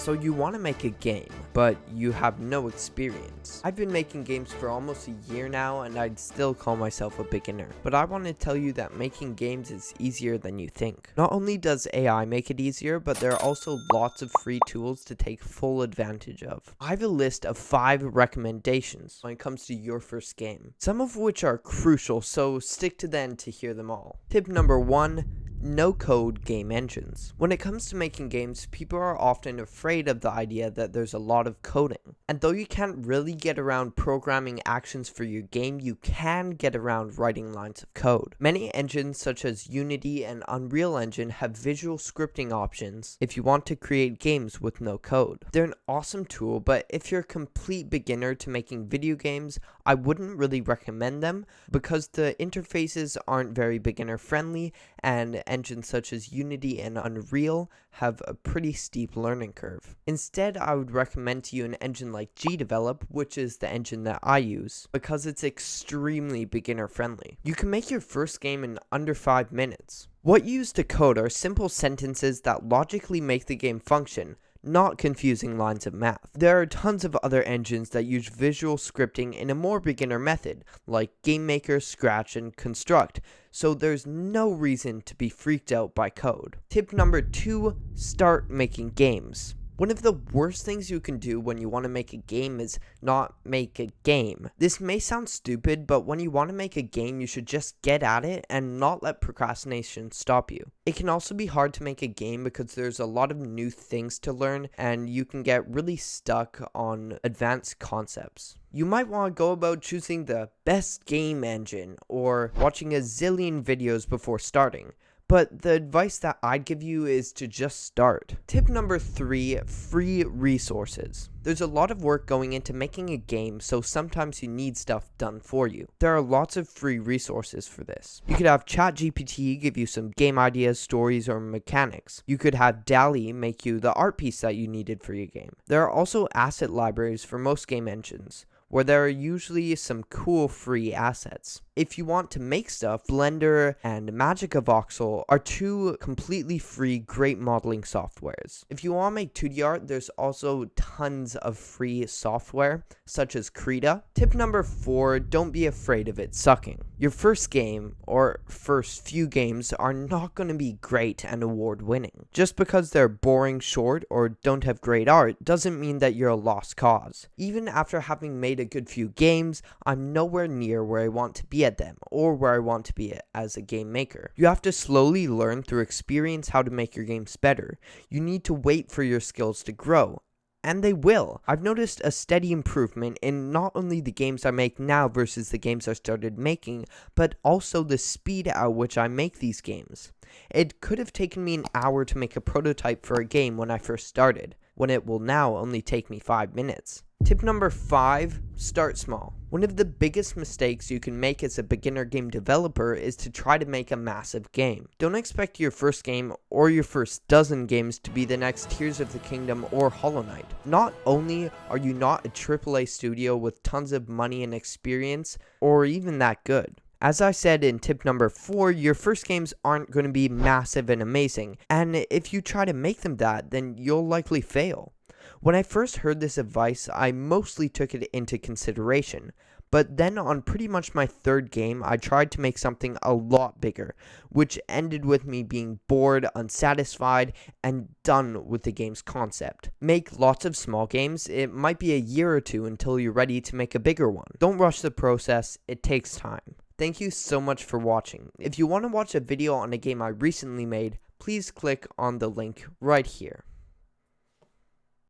So you want to make a game, but you have no experience. I've been making games for almost a year now, and I'd still call myself a beginner. But I want to tell you that making games is easier than you think. Not only does AI make it easier, but there are also lots of free tools to take full advantage of. I have a list of 5 recommendations when it comes to your first game, some of which are crucial, so stick to the end to hear them all. Tip number 1. No-code game engines. When it comes to making games, people are often afraid of the idea that there's a lot of coding. And though you can't really get around programming actions for your game, you can get around writing lines of code. Many engines such as Unity and Unreal Engine have visual scripting options if you want to create games with no code. They're an awesome tool, but if you're a complete beginner to making video games, I wouldn't really recommend them because the interfaces aren't very beginner friendly, and engines such as Unity and Unreal have a pretty steep learning curve. Instead, I would recommend to you an engine like GDevelop, which is the engine that I use, because it's extremely beginner friendly. You can make your first game in under 5 minutes. What you use to code are simple sentences that logically make the game function, not confusing lines of math. There are tons of other engines that use visual scripting in a more beginner method, like GameMaker, Scratch, and Construct, so there's no reason to be freaked out by code. Tip number 2, start making games. One of the worst things you can do when you want to make a game is not make a game. This may sound stupid, but when you want to make a game, you should just get at it and not let procrastination stop you. It can also be hard to make a game because there's a lot of new things to learn, and you can get really stuck on advanced concepts. You might want to go about choosing the best game engine or watching a zillion videos before starting. But the advice that I'd give you is to just start. Tip number 3, free resources. There's a lot of work going into making a game, so sometimes you need stuff done for you. There are lots of free resources for this. You could have ChatGPT give you some game ideas, stories, or mechanics. You could have DALL-E make you the art piece that you needed for your game. There are also asset libraries for most game engines, where there are usually some cool free assets. If you want to make stuff, Blender and Magica Voxel are 2 completely free great modeling softwares. If you want to make 2D art, there's also tons of free software, such as Krita. Tip number 4, don't be afraid of it sucking. Your first game, or first few games, are not going to be great and award-winning. Just because they're boring, short, or don't have great art doesn't mean that you're a lost cause. Even after having made a good few games, I'm nowhere near where I want to be at them, or where I want to be as a game maker. You have to slowly learn through experience how to make your games better. You need to wait for your skills to grow. And they will. I've noticed a steady improvement in not only the games I make now versus the games I started making, but also the speed at which I make these games. It could have taken me an hour to make a prototype for a game when I first started, when it will now only take me 5 minutes. Tip number 5, start small. One of the biggest mistakes you can make as a beginner game developer is to try to make a massive game. Don't expect your first game or your first dozen games to be the next Tears of the Kingdom or Hollow Knight. Not only are you not a AAA studio with tons of money and experience, or even that good. As I said in tip number 4, your first games aren't going to be massive and amazing, and if you try to make them that, then you'll likely fail. When I first heard this advice, I mostly took it into consideration, but then on pretty much my 3rd game, I tried to make something a lot bigger, which ended with me being bored, unsatisfied, and done with the game's concept. Make lots of small games. It might be a year or 2 until you're ready to make a bigger one. Don't rush the process, it takes time. Thank you so much for watching. If you want to watch a video on a game I recently made, please click on the link right here.